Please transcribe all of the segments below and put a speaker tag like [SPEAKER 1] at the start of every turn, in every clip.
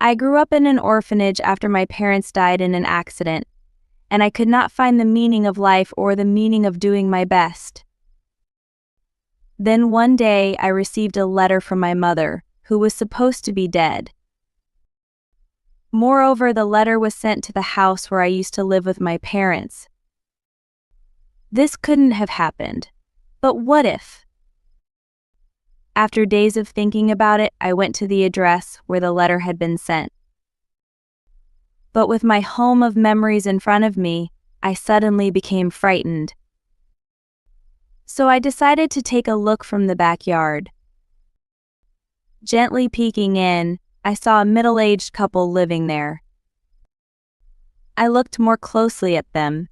[SPEAKER 1] I grew up in an orphanage after my parents died in an accident, and I could not find the meaning of life or the meaning of doing my best. Then one day I received a letter from my mother, who was supposed to be dead. Moreover, the letter was sent to the house where I used to live with my parents. This couldn't have happened. But what if? After days of thinking about it, I went to the address where the letter had been sent. But with my home of memories in front of me, I suddenly became frightened. So I decided to take a look from the backyard. Gently peeking in, I saw a middle-aged couple living there. I looked more closely at them.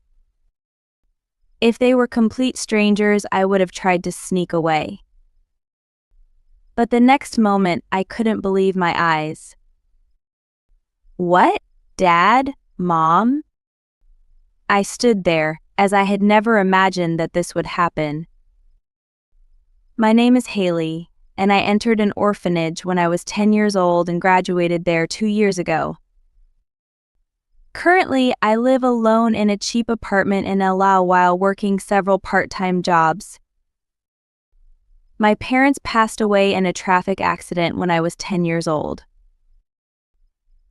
[SPEAKER 1] If they were complete strangers, I would have tried to sneak away. But the next moment, I couldn't believe my eyes. What? Dad? Mom? I stood there, as I had never imagined that this would happen. My name is Haley, and I entered an orphanage when I was 10 years old and graduated there 2 years ago. Currently, I live alone in a cheap apartment in LA while working several part-time jobs. My parents passed away in a traffic accident when I was 10 years old.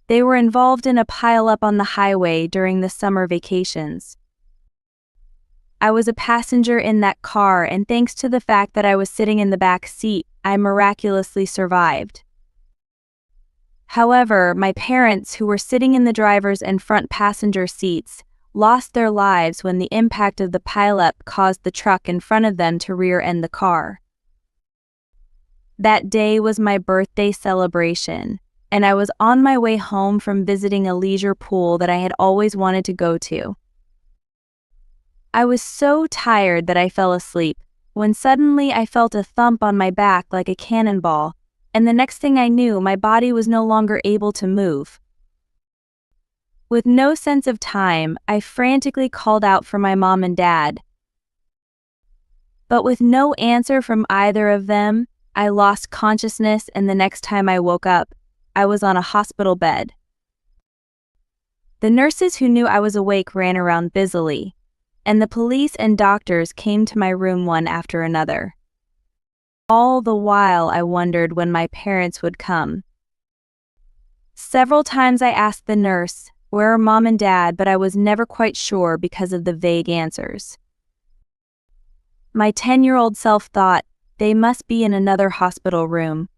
[SPEAKER 1] They were involved in a pile-up on the highway during the summer vacations. I was a passenger in that car, and thanks to the fact that I was sitting in the back seat, I miraculously survived. However, my parents, who were sitting in the driver's and front passenger seats, lost their lives when the impact of the pileup caused the truck in front of them to rear-end the car. That day was my birthday celebration, and I was on my way home from visiting a leisure pool that I had always wanted to go to. I was so tired that I fell asleep, when suddenly I felt a thump on my back like a cannonball, and the next thing I knew, my body was no longer able to move. With no sense of time, I frantically called out for my mom and dad. But with no answer from either of them, I lost consciousness, and the next time I woke up, I was on a hospital bed. The nurses who knew I was awake ran around busily, and the police and doctors came to my room one after another. All the while I wondered when my parents would come. Several times I asked the nurse, "Where are Mom and Dad?" but I was never quite sure because of the vague answers. My 10-year-old self thought, they must be in another hospital room.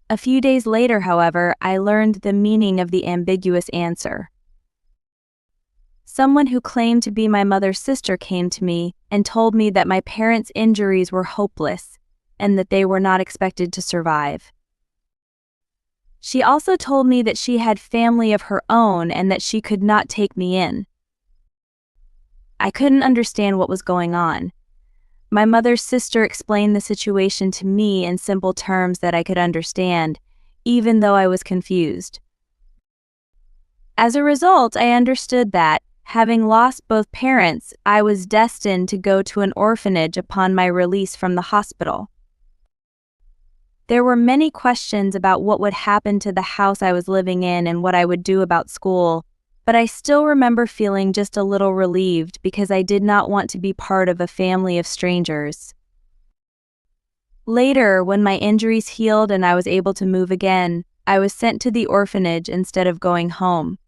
[SPEAKER 1] A few days later, however, I learned the meaning of the ambiguous answer. Someone who claimed to be my mother's sister came to me and told me that my parents' injuries were hopeless and that they were not expected to survive. She also told me that she had family of her own and that she could not take me in. I couldn't understand what was going on. My mother's sister explained the situation to me in simple terms that I could understand, even though I was confused. As a result, I understood that, having lost both parents, I was destined to go to an orphanage upon my release from the hospital. There were many questions about what would happen to the house I was living in and what I would do about school, but I still remember feeling just a little relieved because I did not want to be part of a family of strangers. Later, when my injuries healed and I was able to move again, I was sent to the orphanage instead of going home.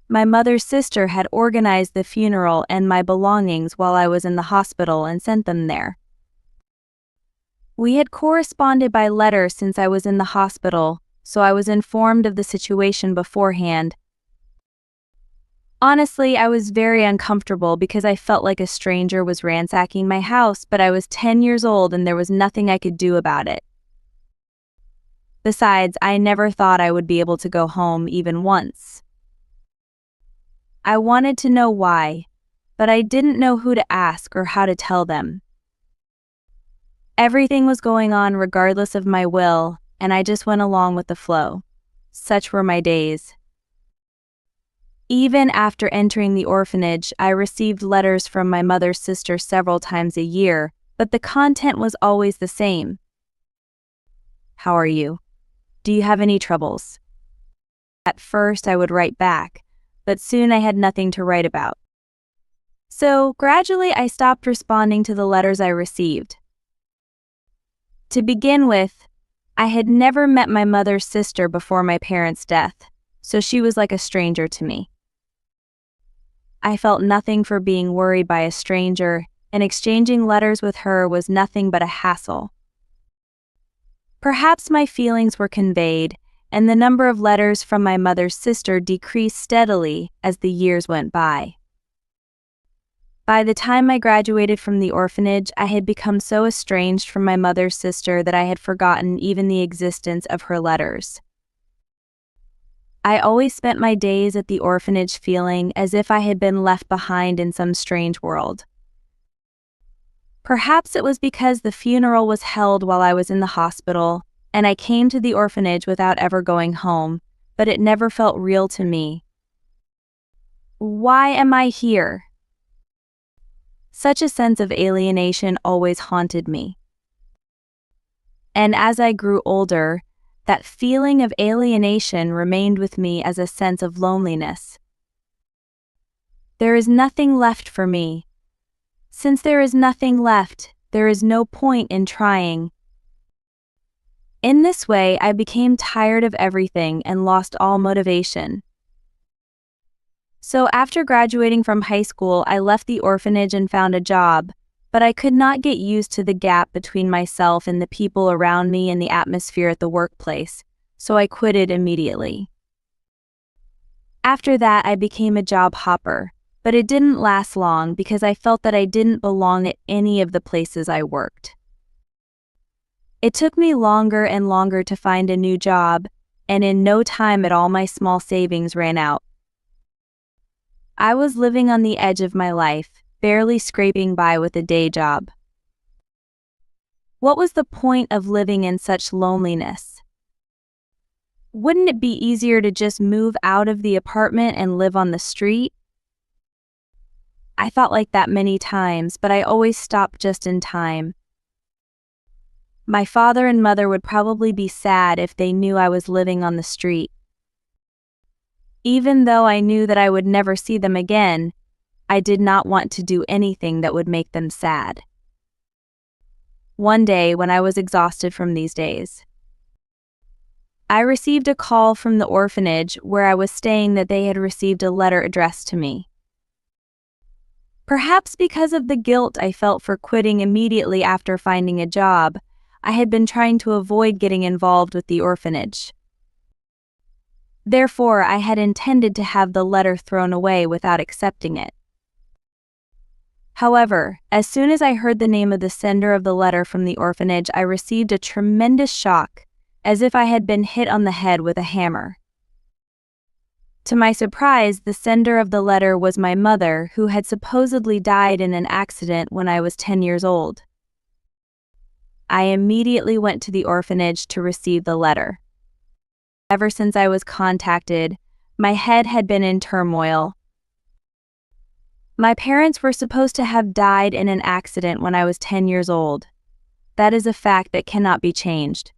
[SPEAKER 1] My mother's sister had organized the funeral and my belongings while I was in the hospital and sent them there. We had corresponded by letter since I was in the hospital, so I was informed of the situation beforehand. Honestly, I was very uncomfortable because I felt like a stranger was ransacking my house, but I was 10 years old and there was nothing I could do about it. Besides, I never thought I would be able to go home even once. I wanted to know why, but I didn't know who to ask or how to tell them. Everything was going on regardless of my will, and I just went along with the flow. Such were my days. Even after entering the orphanage, I received letters from my mother's sister several times a year, but the content was always the same. "How are you? "Do you have any troubles?" At first I would write back, but soon I had nothing to write about. So gradually I stopped responding to the letters I received. To begin with, I had never met my mother's sister before my parents' death, so she was like a stranger to me. I felt nothing for being worried by a stranger, and exchanging letters with her was nothing but a hassle. Perhaps my feelings were conveyed, and the number of letters from my mother's sister decreased steadily as the years went by. By the time I graduated from the orphanage, I had become so estranged from my mother's sister that I had forgotten even the existence of her letters. I always spent my days at the orphanage feeling as if I had been left behind in some strange world. Perhaps it was because the funeral was held while I was in the hospital, and I came to the orphanage without ever going home, but it never felt real to me. Why am I here? Such a sense of alienation always haunted me. And as I grew older, that feeling of alienation remained with me as a sense of loneliness. There is nothing left for me. Since there is nothing left, there is no point in trying. In this way, I became tired of everything and lost all motivation. So after graduating from high school, I left the orphanage and found a job, but I could not get used to the gap between myself and the people around me and the atmosphere at the workplace, so I quitted immediately. After that, I became a job hopper, but it didn't last long because I felt that I didn't belong at any of the places I worked. It took me longer and longer to find a new job, and in no time at all my small savings ran out. I was living on the edge of my life, barely scraping by with a day job. What was the point of living in such loneliness? Wouldn't it be easier to just move out of the apartment and live on the street? I thought like that many times, but I always stopped just in time. My father and mother would probably be sad if they knew I was living on the street. Even though I knew that I would never see them again, I did not want to do anything that would make them sad. One day, when I was exhausted from these days, I received a call from the orphanage where I was staying that they had received a letter addressed to me. Perhaps because of the guilt I felt for quitting immediately after finding a job, I had been trying to avoid getting involved with the orphanage. Therefore, I had intended to have the letter thrown away without accepting it. However, as soon as I heard the name of the sender of the letter from the orphanage, I received a tremendous shock, as if I had been hit on the head with a hammer. To my surprise, the sender of the letter was my mother, who had supposedly died in an accident when I was 10 years old. I immediately went to the orphanage to receive the letter. Ever since I was contacted, my head had been in turmoil. My parents were supposed to have died in an accident when I was 10 years old. That is a fact that cannot be changed.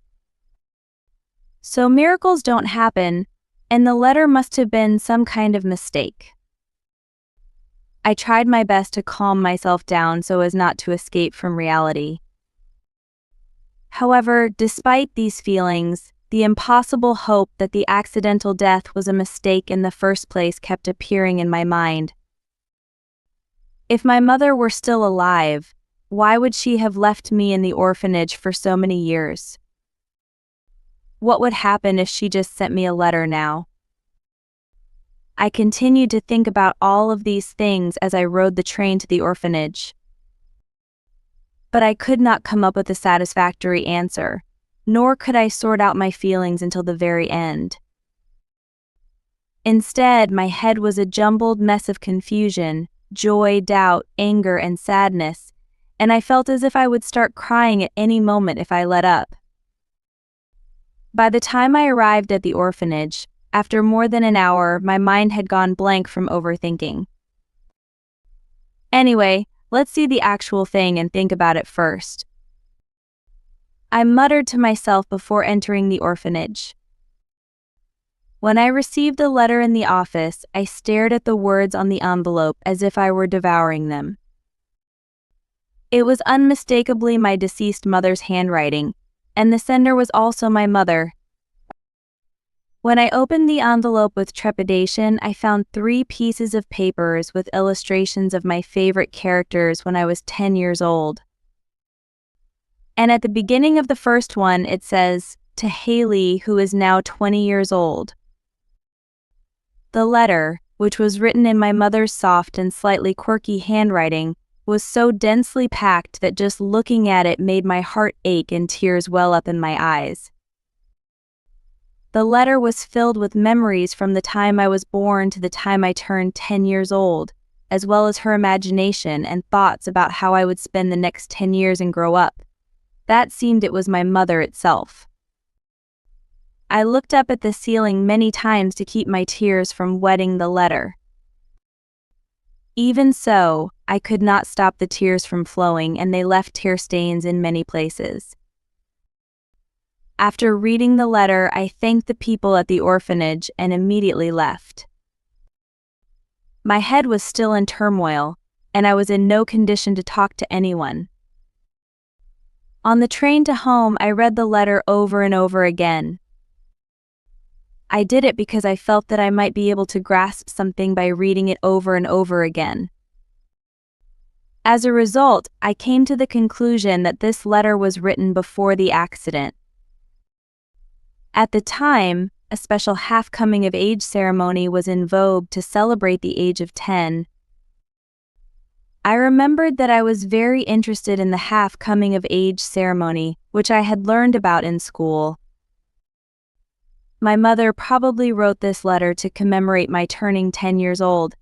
[SPEAKER 1] So miracles don't happen, and the letter must have been some kind of mistake. I tried my best to calm myself down so as not to escape from reality. However, despite these feelings, the impossible hope that the accidental death was a mistake in the first place kept appearing in my mind. If my mother were still alive, why would she have left me in the orphanage for so many years? What would happen if she just sent me a letter now? I continued to think about all of these things as I rode the train to the orphanage. But I could not come up with a satisfactory answer, nor could I sort out my feelings until the very end. Instead, my head was a jumbled mess of confusion, joy, doubt, anger, and sadness, and I felt as if I would start crying at any moment if I let up. By the time I arrived at the orphanage, after more than an hour, my mind had gone blank from overthinking. Anyway, let's see the actual thing and think about it first. I muttered to myself before entering the orphanage. When I received the letter in the office, I stared at the words on the envelope as if I were devouring them. It was unmistakably my deceased mother's handwriting, and the sender was also my mother. When I opened the envelope with trepidation, I found 3 pieces of papers with illustrations of my favorite characters when I was 10 years old. And at the beginning of the first one, it says, "To Haley, who is now 20 years old." The letter, which was written in my mother's soft and slightly quirky handwriting, was so densely packed that just looking at it made my heart ache and tears well up in my eyes. The letter was filled with memories from the time I was born to the time I turned 10 years old, as well as her imagination and thoughts about how I would spend the next 10 years and grow up. That seemed it was my mother itself. I looked up at the ceiling many times to keep my tears from wetting the letter. Even so, I could not stop the tears from flowing, and they left tear stains in many places. After reading the letter, I thanked the people at the orphanage and immediately left. My head was still in turmoil, and I was in no condition to talk to anyone. On the train to home, I read the letter over and over again. I did it because I felt that I might be able to grasp something by reading it over and over again. As a result, I came to the conclusion that this letter was written before the accident. At the time, a special half-coming-of-age ceremony was in vogue to celebrate the age of 10. I remembered that I was very interested in the half-coming-of-age ceremony, which I had learned about in school. My mother probably wrote this letter to commemorate my turning 10 years old,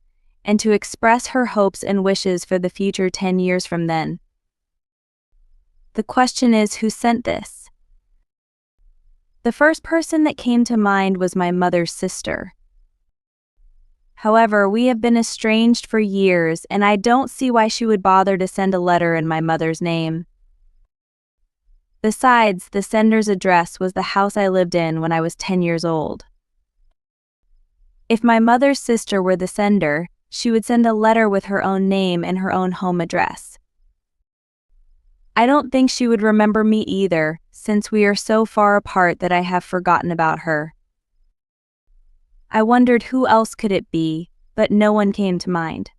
[SPEAKER 1] and to express her hopes and wishes for the future 10 years from then. The question is, who sent this? The first person that came to mind was my mother's sister. However, we have been estranged for years, and I don't see why she would bother to send a letter in my mother's name. Besides, the sender's address was the house I lived in when I was 10 years old. If my mother's sister were the sender, she would send a letter with her own name and her own home address. I don't think she would remember me either, since we are so far apart that I have forgotten about her. I wondered who else could it be, but no one came to mind.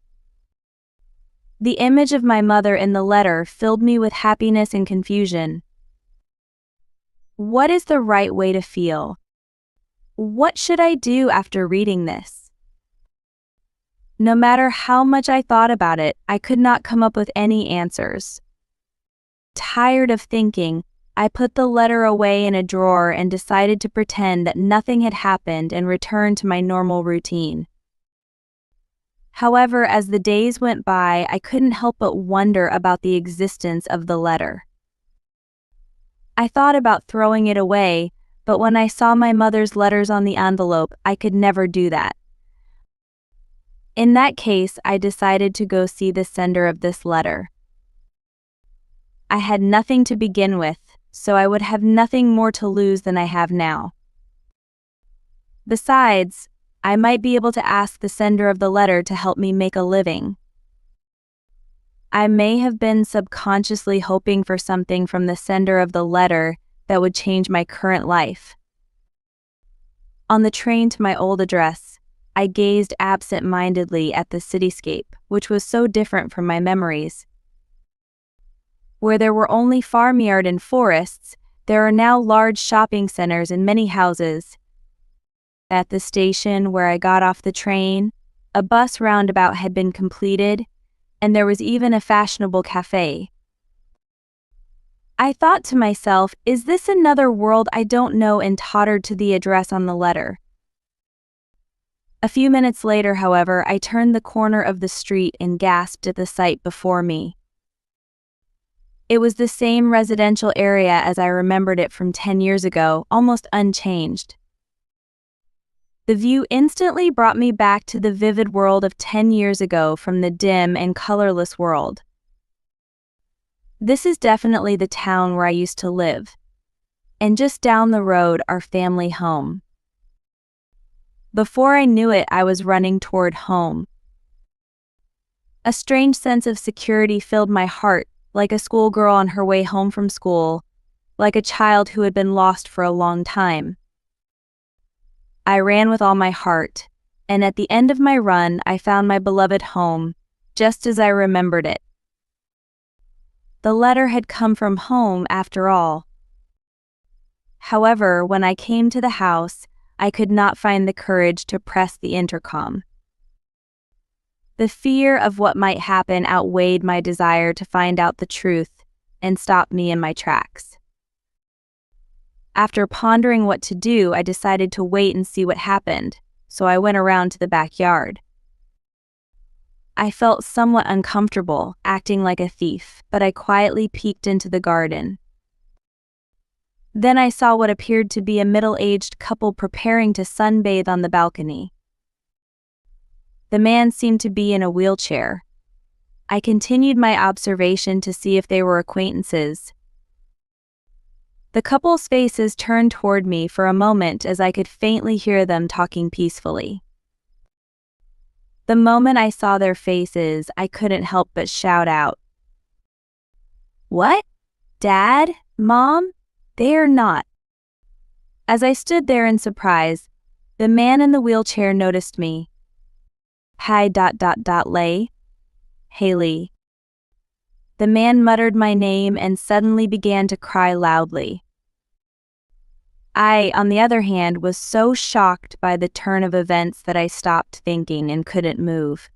[SPEAKER 1] The image of my mother in the letter filled me with happiness and confusion. What is the right way to feel? What should I do after reading this? No matter how much I thought about it, I could not come up with any answers. Tired of thinking, I put the letter away in a drawer and decided to pretend that nothing had happened and return to my normal routine. However, as the days went by, I couldn't help but wonder about the existence of the letter. I thought about throwing it away, but when I saw my mother's letters on the envelope, I could never do that. In that case, I decided to go see the sender of this letter. I had nothing to begin with, so I would have nothing more to lose than I have now. Besides, I might be able to ask the sender of the letter to help me make a living. I may have been subconsciously hoping for something from the sender of the letter that would change my current life. On the train to my old address, I gazed absent-mindedly at the cityscape, which was so different from my memories. Where there were only farmyard and forests, there are now large shopping centers and many houses. At the station where I got off the train, a bus roundabout had been completed, and there was even a fashionable cafe. I thought to myself, is this another world I don't know, and tottered to the address on the letter. A few minutes later, however, I turned the corner of the street and gasped at the sight before me. It was the same residential area as I remembered it from 10 years ago, almost unchanged. The view instantly brought me back to the vivid world of 10 years ago from the dim and colorless world. This is definitely the town where I used to live. And just down the road, our family home. Before I knew it, I was running toward home. A strange sense of security filled my heart, like a schoolgirl on her way home from school, like a child who had been lost for a long time. I ran with all my heart, and at the end of my run, I found my beloved home, just as I remembered it. The letter had come from home after all. However, when I came to the house, I could not find the courage to press the intercom. The fear of what might happen outweighed my desire to find out the truth and stop me in my tracks. After pondering what to do, I decided to wait and see what happened, so I went around to the backyard. I felt somewhat uncomfortable, acting like a thief, but I quietly peeked into the garden. Then I saw what appeared to be a middle-aged couple preparing to sunbathe on the balcony. The man seemed to be in a wheelchair. I continued my observation to see if they were acquaintances. The couple's faces turned toward me for a moment as I could faintly hear them talking peacefully. The moment I saw their faces, I couldn't help but shout out, "What? Dad? Mom? They are not." As I stood there in surprise, the man in the wheelchair noticed me. "Hi lay. Haley." The man muttered my name and suddenly began to cry loudly. I, on the other hand, was so shocked by the turn of events that I stopped thinking and couldn't move.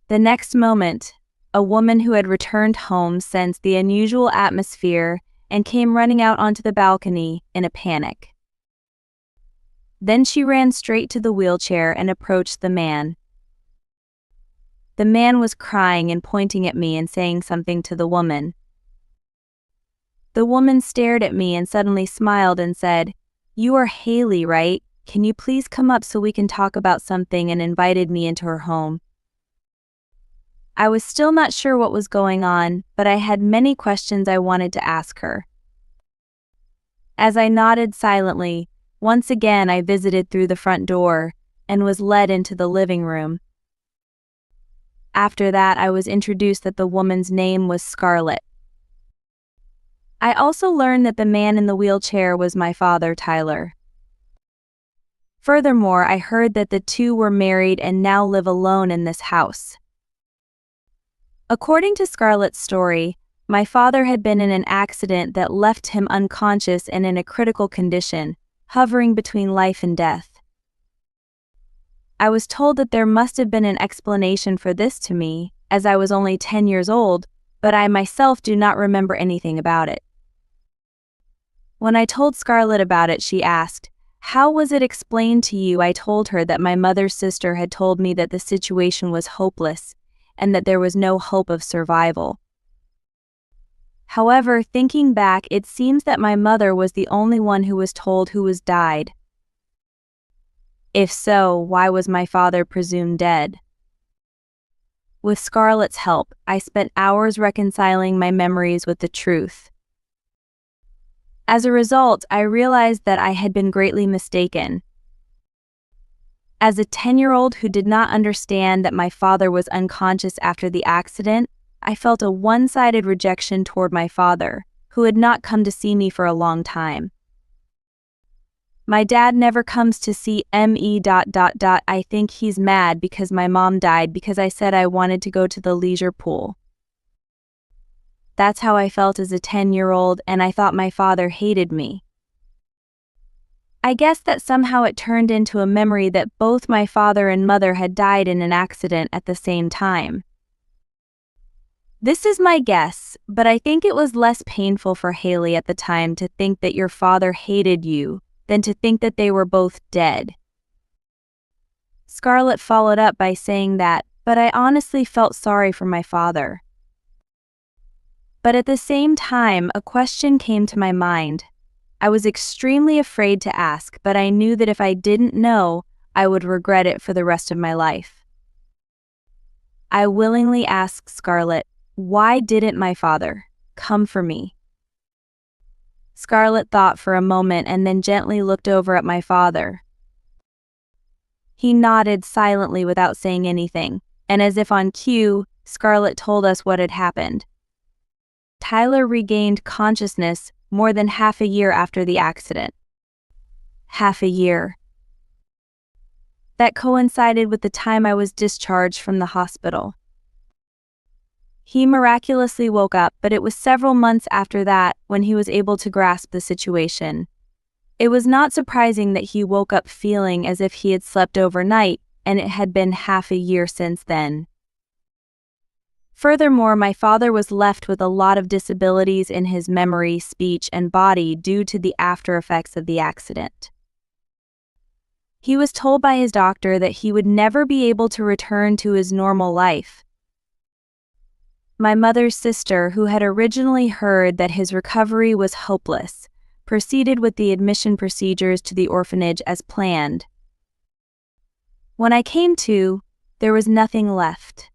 [SPEAKER 1] The next moment, a woman who had returned home sensed the unusual atmosphere and came running out onto the balcony in a panic. Then she ran straight to the wheelchair and approached the man. The man was crying and pointing at me and saying something to the woman. The woman stared at me and suddenly smiled and said, "You are Haley, right? Can you please come up so we can talk about something?" and invited me into her home. I was still not sure what was going on, but I had many questions I wanted to ask her. As I nodded silently, once again I visited through the front door and was led into the living room. After that, I was introduced that the woman's name was Scarlett. I also learned that the man in the wheelchair was my father, Tyler. Furthermore, I heard that the two were married and now live alone in this house. According to Scarlett's story, my father had been in an accident that left him unconscious and in a critical condition, hovering between life and death. I was told that there must have been an explanation for this to me, as I was only 10 years old, but I myself do not remember anything about it. When I told Scarlett about it, she asked, "How was it explained to you?" I told her that my mother's sister had told me that the situation was hopeless, and that there was no hope of survival. However, thinking back, it seems that my mother was the only one who was told who was died. If so, why was my father presumed dead? With Scarlett's help, I spent hours reconciling my memories with the truth. As a result, I realized that I had been greatly mistaken. As a 10-year-old who did not understand that my father was unconscious after the accident, I felt a one-sided rejection toward my father, who had not come to see me for a long time. My dad never comes to see me. I think he's mad because my mom died because I said I wanted to go to the leisure pool. That's how I felt as a 10-year-old, and I thought my father hated me. I guess that somehow it turned into a memory that both my father and mother had died in an accident at the same time. This is my guess, but I think it was less painful for Haley at the time to think that your father hated you than to think that they were both dead. Scarlett followed up by saying that, "But I honestly felt sorry for my father." But at the same time, a question came to my mind. I was extremely afraid to ask, but I knew that if I didn't know, I would regret it for the rest of my life. I willingly asked Scarlett, "Why didn't my father come for me?" Scarlett thought for a moment and then gently looked over at my father. He nodded silently without saying anything, and as if on cue, Scarlett told us what had happened. Tyler regained consciousness more than half a year after the accident. Half a year. That coincided with the time I was discharged from the hospital. He miraculously woke up, but it was several months after that when he was able to grasp the situation. It was not surprising that he woke up feeling as if he had slept overnight, and it had been half a year since then. Furthermore, my father was left with a lot of disabilities in his memory, speech, and body due to the after effects of the accident. He was told by his doctor that he would never be able to return to his normal life. My mother's sister, who had originally heard that his recovery was hopeless, proceeded with the admission procedures to the orphanage as planned. When I came to, there was nothing left.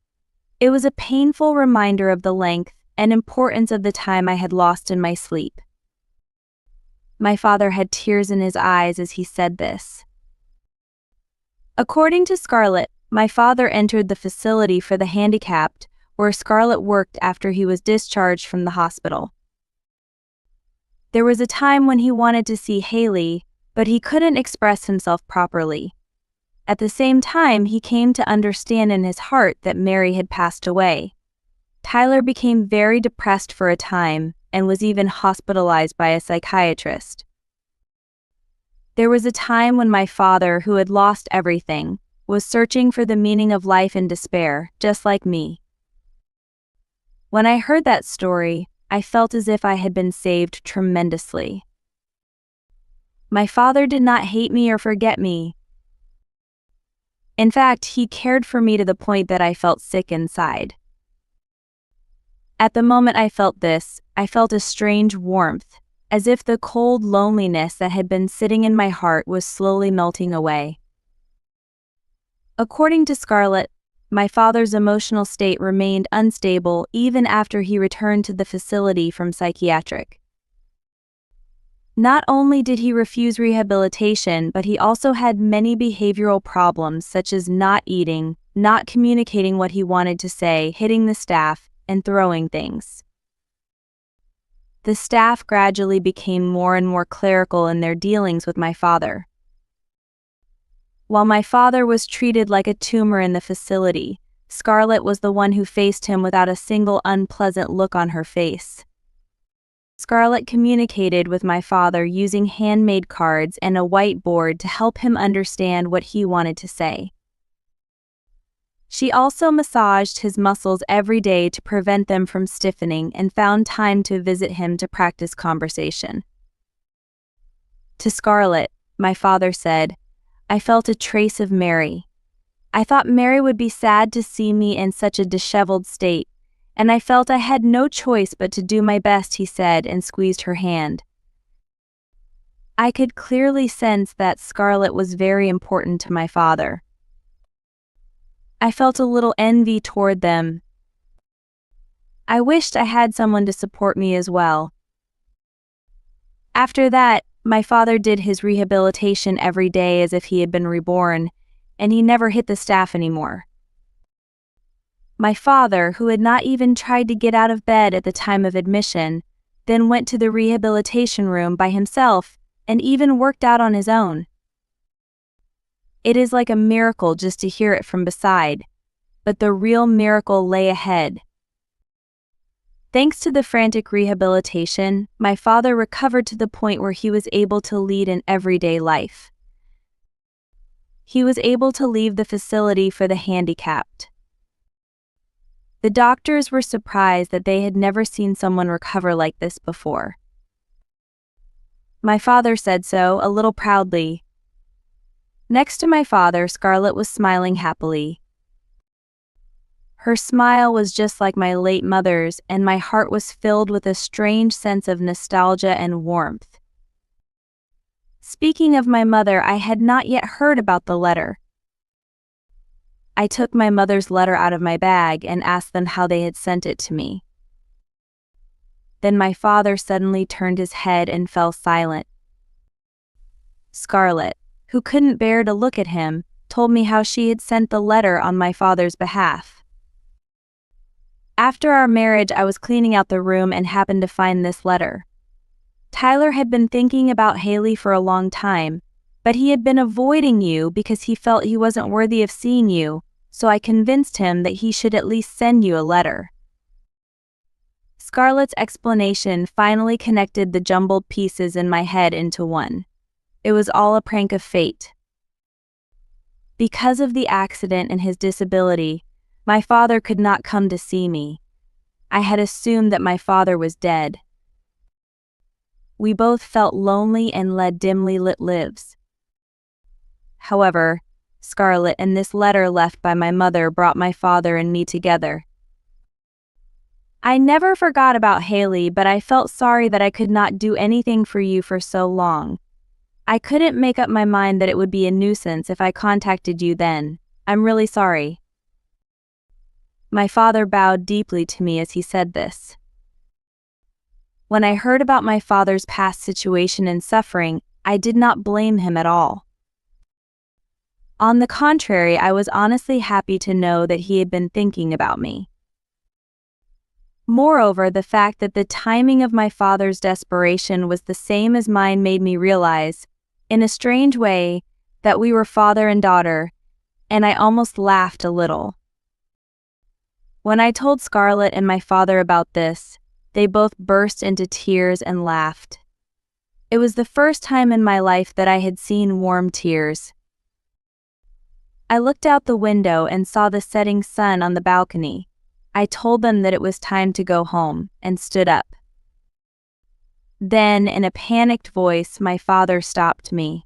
[SPEAKER 1] It was a painful reminder of the length and importance of the time I had lost in my sleep. My father had tears in his eyes as he said this. According to Scarlett, my father entered the facility for the handicapped, where Scarlett worked after he was discharged from the hospital. There was a time when he wanted to see Haley, but he couldn't express himself properly. At the same time, he came to understand in his heart that Mary had passed away. Tyler became very depressed for a time and was even hospitalized by a psychiatrist. There was a time when my father, who had lost everything, was searching for the meaning of life in despair, just like me. When I heard that story, I felt as if I had been saved tremendously. My father did not hate me or forget me. In fact, he cared for me to the point that I felt sick inside. At the moment I felt this, I felt a strange warmth, as if the cold loneliness that had been sitting in my heart was slowly melting away. According to Scarlett, my father's emotional state remained unstable even after he returned to the facility from psychiatric. Not only did he refuse rehabilitation, but he also had many behavioral problems such as not eating, not communicating what he wanted to say, hitting the staff, and throwing things. The staff gradually became more and more clerical in their dealings with my father. While my father was treated like a tumor in the facility, Scarlett was the one who faced him without a single unpleasant look on her face. Scarlett communicated with my father using handmade cards and a whiteboard to help him understand what he wanted to say. She also massaged his muscles every day to prevent them from stiffening and found time to visit him to practice conversation. To Scarlett, my father said, "I felt a trace of Mary. I thought Mary would be sad to see me in such a disheveled state, and I felt I had no choice but to do my best," he said and squeezed her hand. I could clearly sense that Scarlett was very important to my father. I felt a little envy toward them. I wished I had someone to support me as well. After that, my father did his rehabilitation every day as if he had been reborn, and he never hit the staff anymore. My father, who had not even tried to get out of bed at the time of admission, then went to the rehabilitation room by himself and even worked out on his own. It is like a miracle just to hear it from beside, but the real miracle lay ahead. Thanks to the frantic rehabilitation, my father recovered to the point where he was able to lead an everyday life. He was able to leave the facility for the handicapped. The doctors were surprised that they had never seen someone recover like this before. My father said so, a little proudly. Next to my father, Scarlett was smiling happily. Her smile was just like my late mother's, and my heart was filled with a strange sense of nostalgia and warmth. Speaking of my mother, I had not yet heard about the letter. I took my mother's letter out of my bag and asked them how they had sent it to me. Then my father suddenly turned his head and fell silent. Scarlett, who couldn't bear to look at him, told me how she had sent the letter on my father's behalf. After our marriage, I was cleaning out the room and happened to find this letter. Tyler had been thinking about Haley for a long time, but he had been avoiding you because he felt he wasn't worthy of seeing you, so I convinced him that he should at least send you a letter. Scarlett's explanation finally connected the jumbled pieces in my head into one. It was all a prank of fate. Because of the accident and his disability, my father could not come to see me. I had assumed that my father was dead. We both felt lonely and led dimly lit lives. However, Scarlett and this letter left by my mother brought my father and me together. I never forgot about Haley, but I felt sorry that I could not do anything for you for so long. I couldn't make up my mind that it would be a nuisance if I contacted you then. I'm really sorry. My father bowed deeply to me as he said this. When I heard about my father's past situation and suffering, I did not blame him at all. On the contrary, I was honestly happy to know that he had been thinking about me. Moreover, the fact that the timing of my father's desperation was the same as mine made me realize, in a strange way, that we were father and daughter, and I almost laughed a little. When I told Scarlett and my father about this, they both burst into tears and laughed. It was the first time in my life that I had seen warm tears. I looked out the window and saw the setting sun on the balcony. I told them that it was time to go home, and stood up. Then, in a panicked voice, my father stopped me.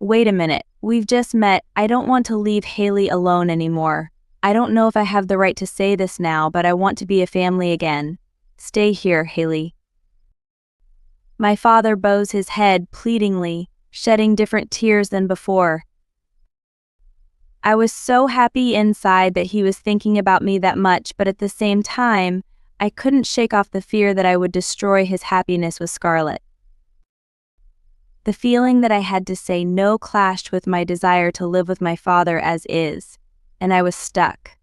[SPEAKER 1] Wait a minute, we've just met. I don't want to leave Haley alone anymore. I don't know if I have the right to say this now, but I want to be a family again. Stay here, Haley. My father bows his head pleadingly, shedding different tears than before. I was so happy inside that he was thinking about me that much, but at the same time, I couldn't shake off the fear that I would destroy his happiness with Scarlett. The feeling that I had to say no clashed with my desire to live with my father as is, and I was stuck.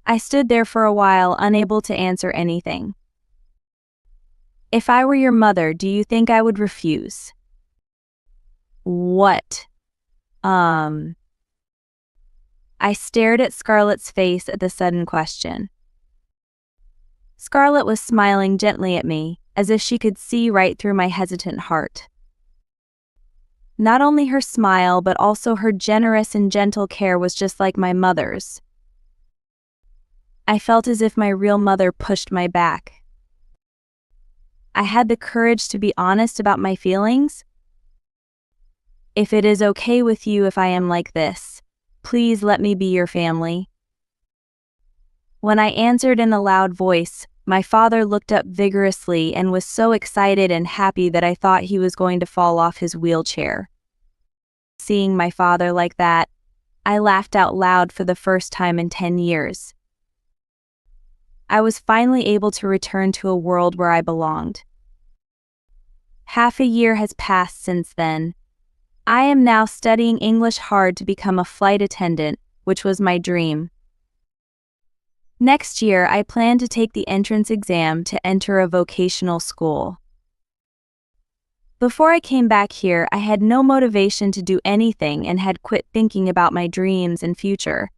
[SPEAKER 1] I stood there for a while, unable to answer anything. If I were your mother, do you think I would refuse? What? I stared at Scarlett's face at the sudden question. Scarlett was smiling gently at me, as if she could see right through my hesitant heart. Not only her smile, but also her generous and gentle care was just like my mother's. I felt as if my real mother pushed my back. I had the courage to be honest about my feelings. If it is okay with you if I am like this, please let me be your family. When I answered in a loud voice, my father looked up vigorously and was so excited and happy that I thought he was going to fall off his wheelchair. Seeing my father like that, I laughed out loud for the first time in 10 years. I was finally able to return to a world where I belonged. Half a year has passed since then. I am now studying English hard to become a flight attendant, which was my dream. Next year, I plan to take the entrance exam to enter a vocational school. Before I came back here, I had no motivation to do anything and had quit thinking about my dreams and future.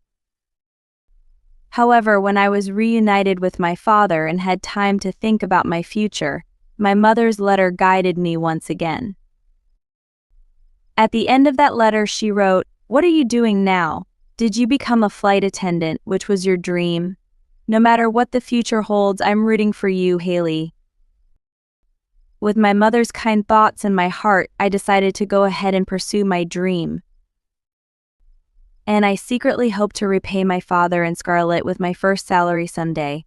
[SPEAKER 1] However, when I was reunited with my father and had time to think about my future, my mother's letter guided me once again. At the end of that letter, she wrote, "What are you doing now? Did you become a flight attendant, which was your dream? No matter what the future holds, I'm rooting for you, Haley." With my mother's kind thoughts in my heart, I decided to go ahead and pursue my dream. And I secretly hope to repay my father and Scarlett with my first salary someday.